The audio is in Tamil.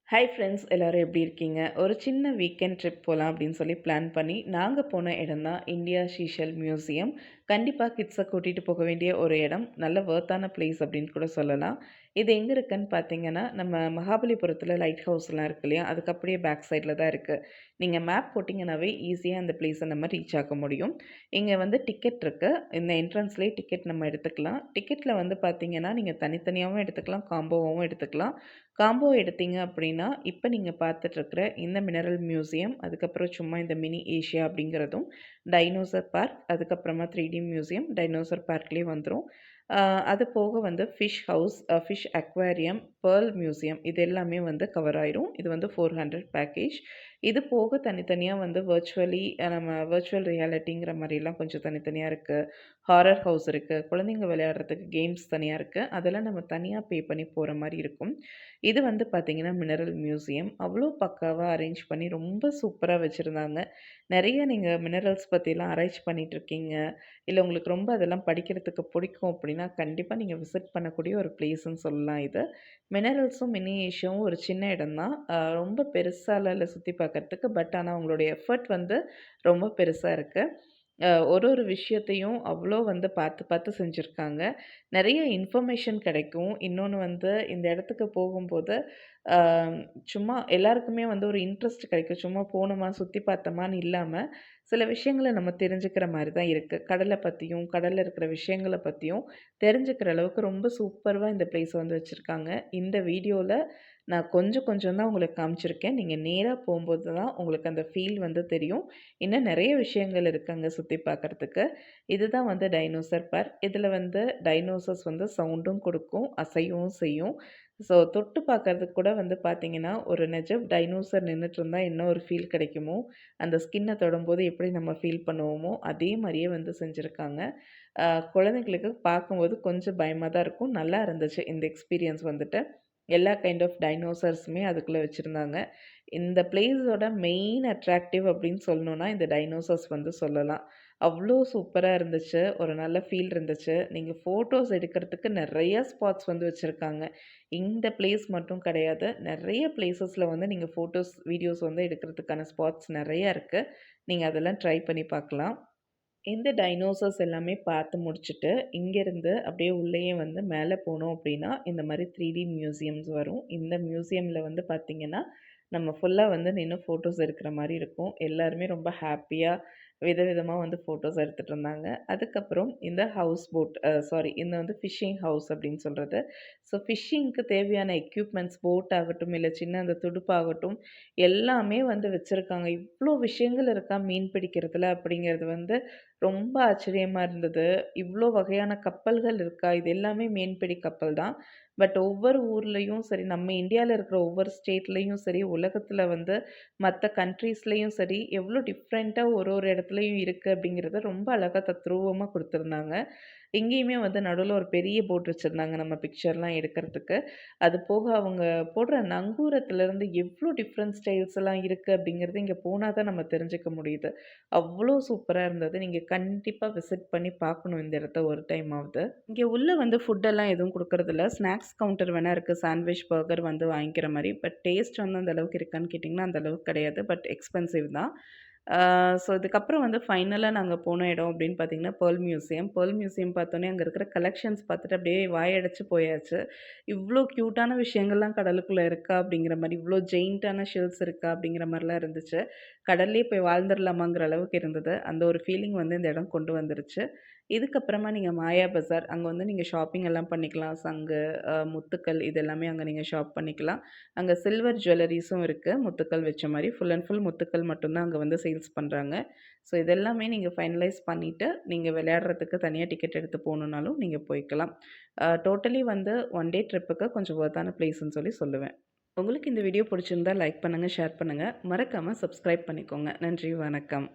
ஹாய் ஃப்ரெண்ட்ஸ் எல்லோரும் எப்படி இருக்கீங்க? ஒரு சின்ன வீக்கெண்ட் ட்ரிப் போகலாம் அப்படின்னு சொல்லி பிளான் பண்ணி நாங்கள் போன இடம் தான் இந்தியா சீஷல் மியூசியம். கண்டிப்பாக கிட்ஸை கூட்டிகிட்டு போக வேண்டிய ஒரு இடம். நல்ல வொர்த்தான பிளேஸ் அப்படின்னு கூட சொல்லலாம். இது எங்கே இருக்குன்னு பார்த்தீங்கன்னா, நம்ம மகாபலிபுரத்தில் லைட் ஹவுஸ்லாம் இருக்கு இல்லையா? அதுக்கு அப்படியே பேக் சைடில் தான் இருக்குது. நீங்கள் மேப் போட்டிங்கனாவே ஈஸியாக அந்த பிளேஸை நம்ம ரீச் ஆக முடியும். இங்கே வந்து டிக்கெட் இருக்குது. இந்த என்ட்ரன்ஸ்லேயே டிக்கெட் நம்ம எடுத்துக்கலாம். டிக்கெட்டில் வந்து பார்த்தீங்கன்னா, நீங்கள் தனித்தனியாகவும் எடுத்துக்கலாம், காம்போவாகவும் எடுத்துக்கலாம். காம்போ எடுத்தீங்க அப்படின்னா, இப்ப நீங்க பார்த்துட்ருக்கிற இந்த மினரல் மியூசியம், அதுக்கப்புறம் சும்மா இந்த மினி ஏஷியா அப்படிங்கிறதும், டைனோசர் பார்க், அதுக்கப்புறமா 3D மியூசியம், டைனோசர் பார்க்லேயே வந்துரும். அ அது போக வந்து fish house, fish aquarium, Perl museum இது எல்லாமே வந்து கவர் ஆயிரும். இது வந்து 400 பேக்கேஜ். இது போக தனித்தனியா வந்து நம்ம விர்ச்சுவல் ரியாலிட்டிங்கிற மாரிலாம் கொஞ்சம் தனித்தனியா இருக்கு. ஹாரர் ஹவுஸ் இருக்கு. குழந்தைங்க விளையாடுறதுக்கு கேம்ஸ் தனியா இருக்கு. அதெல்லாம் நம்ம தனியா பே பண்ணி போற மாரி இருக்கும். இது வந்து பார்த்தீங்கன்னா, மினரல் மியூசியம். அவ்ளோ பக்காவா அரேஞ்ச் பண்ணி ரொம்ப சூப்பரா வச்சிருந்தாங்க. நெறைய நீங்க மினரல்ஸ் பத்திலாம் ஆராய்ச்சி பண்ணிட்டுருக்கீங்க. இல்ல உங்களுக்கு ரொம்ப அதெல்லாம் படிக்கிறதுக்கு பிடிக்கும் அப்படின்னா, கண்டிப்பா நீங்க விசிட் பண்ணக்கூடிய ஒரு பிளேஸ்ன்னு சொல்லலாம் இது. மினரல்ஸும், மினி ஏஷியாவும் ஒரு சின்ன இடம் தான். ரொம்ப பெருசாலாம் இல்ல சுத்தி பார்க்கறதுக்கு. பட் ஆனா அவங்களுடைய எஃபர்ட் வந்து ரொம்ப பெருசா இருக்கு. ஒரு ஒரு விஷயத்தையும் அவ்வளோ வந்து பார்த்து பார்த்து செஞ்சுருக்காங்க. நெறைய இன்ஃபர்மேஷன் கிடைக்கும். இன்னொன்னு வந்து இந்த இடத்துக்கு போகும்போது, அ சும்மா எல்லாருக்குமே வந்து ஒரு இன்ட்ரெஸ்ட் கிடைக்கும். சும்மா போனோமா, சுத்தி பார்த்தோமான்னு இல்லாம, சில விஷயங்கள நம்ம தெரிஞ்சுக்கிற மாரி தான் இருக்கு. கடல பத்தியும், கடல்ல இருக்கிற விஷயங்கள பத்தியும் தெரிஞ்சுக்கிற அளவுக்கு ரொம்ப சூப்பர்வா இந்த பிளேஸ வந்து வச்சிருக்காங்க. இந்த வீடியோல நான் கொஞ்சம் கொஞ்சம் தான் உங்களுக்கு காமிச்சிருக்கேன். நீங்க நேரா போம்போது தான் உங்களுக்கு அந்த ஃபீல் வந்து தெரியும். இன்னும் நெறைய விஷயங்கள் இருக்கு அங்க சுத்தி பார்க்கறதுக்கு. இதுதான் வந்து டைனோசர் பார்க். இதில வந்து டைனோசர்ஸ் வந்து சவுண்டும் குடுக்கும், அசையவும் செய்யும். ஸோ தொட்டு பார்க்கறதுக்கு கூட வந்து பார்த்தீங்கன்னா, ஒரு நெஜ டைனோசர் நின்னுட்டுருந்தா என்ன ஒரு ஃபீல் கிடைக்குமோ, அந்த ஸ்கின்ன தொடும்போது எப்படி நம்ம ஃபீல் பண்ணுவோமோ, அதே மாரியே வந்து செஞ்சிருக்காங்க. அ குழந்தைங்களுக்கு பார்க்கும்போது கொஞ்சம் பயமா தான் இருக்கும். நல்லா இருந்துச்சு இந்த எக்ஸ்பீரியன்ஸ் வந்துட்டு. எல்லா கைண்ட் ஆஃப் டைனோசர்ஸுமே அதுக்குள்ள வச்சிருந்தாங்க. இந்த பிளேஸோட மெயின் அட்ராக்டிவ் அப்படின்னு சொல்லணும்னா, இந்த டைனோசர்ஸ் வந்து சொல்லலாம். அவ்ளோ சூப்பரா இருந்துச்சு. ஒரு நல்ல ஃபீல் இருந்துச்சு. நீங்க ஃபோட்டோஸ் எடுக்கிறதுக்கு நெறைய ஸ்பாட்ஸ் வந்து வச்சிருக்காங்க. இந்த பிளேஸ் மட்டும் கிடையாது. நெறைய பிளேஸஸ்ல வந்து நீங்க ஃபோட்டோஸ், வீடியோஸ் வந்து எடுக்கிறதுக்கான ஸ்பாட்ஸ் நெறைய இருக்கு. நீங்க அதெல்லாம் ட்ரை பண்ணி பார்க்கலாம். இந்த டைனோசர்ஸ் எல்லாமே பார்த்து முடிச்சுட்டு, இங்கேருந்து அப்படியே உள்ளேயே வந்து மேலே போனோம் அப்படின்னா, இந்த மாரி 3D மியூசியம்ஸ் வரும். இந்த மியூசியமில வந்து பார்த்தீங்கன்னா, நம்ம ஃபுல்லா வந்து நின்னு ஃபோட்டோஸ் எடுக்கிற மாரி இருக்கும். எல்லாருமே ரொம்ப ஹேப்பியா விதவிதமா வந்து ஃபோட்டோஸ் எடுத்துட்டு இருந்தாங்க. அதுக்கப்புறம் இந்த ஹவுஸ் போட் இந்த வந்து ஃபிஷிங் ஹவுஸ் அப்படின்னு சொல்றது. ஸோ ஃபிஷிங்க்கு தேவையான எக்யூப்மெண்ட்ஸ் போட் ஆகட்டும், இல்ல சின்ன அந்த துடுப்பாகட்டும், எல்லாமே வந்து வச்சிருக்காங்க. இவ்ளோ விஷயங்கள் இருக்கா மீன் பிடிக்கிறதுல அப்படிங்கிறது வந்து ரொம்ப ஆச்சரியமா இருந்தது. இவ்ளோ வகையான கப்பல்கள் இருக்கா? இது எல்லாமே மீன்பிடி கப்பல் தான். பட் ஒவ்வொரு ஊர்லயும் சரி, நம்ம இந்தியால இருக்கிற ஒவ்வொரு ஸ்டேட்லயும் சரி, உலகத்துல வந்து மத்த கண்ட்ரீஸ்லயும் சரி, எவ்ளோ டிஃப்ரெண்ட்டா ஒரு ஒரு இடத்துலயும் இருக்கு அப்படிங்கிறத ரொம்ப அழகா தத்ரூவமா குடுத்துருந்தாங்க. இங்கேயுமே வந்து நடுவுல ஒரு பெரிய போட் வச்சிருந்தாங்க நம்ம பிக்சர்லாம் எடுக்கிறதுக்கு. அது போக அவங்க போடுற நங்கூரத்துலேருந்து எவ்ளோ டிஃப்ரெண்ட் ஸ்டைல்ஸ் எல்லாம் இருக்கு அப்படிங்கிறது இங்க போனா தான் நம்ம தெரிஞ்சுக்க முடியுது. அவ்ளோ சூப்பரா இருந்தது. நீங்க கண்டிப்பா விசிட் பண்ணி பார்க்கணும் இந்த இடத்த ஒரு டைமாவது. இங்க உள்ள வந்து ஃபுட்டெல்லாம் எதுவும் குடுக்குறதில்ல. ஸ்நாக்ஸ் கவுண்டர் வேணா இருக்கு. சாண்ட்விச், பர்கர் வந்து வாங்கிக்கிற மாரி. பட் டேஸ்ட் வந்து அந்த அளவுக்கு இருக்கான்னு கேட்டிங்கன்னா, அந்த அளவுக்கு கிடையாது. பட் எக்ஸ்பென்சிவ் தான். ஸோ இதுக்கப்புறம் வந்து ஃபைனலா நாங்க போன இடம் அப்படின்னு பார்த்தீங்கன்னா, பெர்ல் மியூசியம். பெர்ல் மியூசியம் பார்த்தோனே அங்க இருக்கிற கலெக்ஷன்ஸ் பார்த்துட்டு அப்படியே வாயடைச்சு போயாச்சு. இவ்ளோ க்யூட்டான விஷயங்கள்லாம் கடலுக்குள்ள இருக்கா? அப்படிங்கிற மாரி, இவ்ளோ ஜெயிண்ட்டான ஷெல்ஸ் இருக்கா? அப்படிங்கிற மாரிலாம் இருந்துச்சு. கடல்லயே போய் வாழ்ந்துரலாமாங்கிற அளவுக்கு இருந்தது. அந்த ஒரு ஃபீலிங் வந்து இந்த இடம் கொண்டு வந்துருச்சு. இதுக்கப்புறமா நீங்க மாயா பஜார் அங்க வந்து நீங்க ஷாப்பிங் எல்லாம் பண்ணிக்கலாம். சங்கு, முத்துக்கள் இது எல்லாமே அங்க நீங்க ஷாப் பண்ணிக்கலாம். அங்க சில்வர் ஜுவல்லரீஸும் இருக்கு. முத்துக்கள் வச்ச மாரி. ஃபுல் அண்ட் ஃபுல் முத்துக்கள் மட்டும் தான் அங்க வந்து சேல்ஸ் பண்றாங்க. ஸோ இதெல்லாமே நீங்க ஃபைனலைஸ் பண்ணிட்டு, நீங்க விளையாடுறதுக்கு தனியா டிக்கெட் எடுத்து போணும்னாலும் நீங்க போய்க்கலாம். டோட்டலி வந்து ஒன் டே ட்ரிப்புக்கு கொஞ்சம் வொர்த்தான பிளேஸ்ன்னு சொல்லி சொல்லுவேன். உங்களுக்கு இந்த வீடியோ பிடிச்சிருந்தா லைக் பண்ணுங்க, ஷேர் பண்ணுங்க. மறக்காம சப்ஸ்கிரைப் பண்ணிக்கோங்க. நன்றி, வணக்கம்.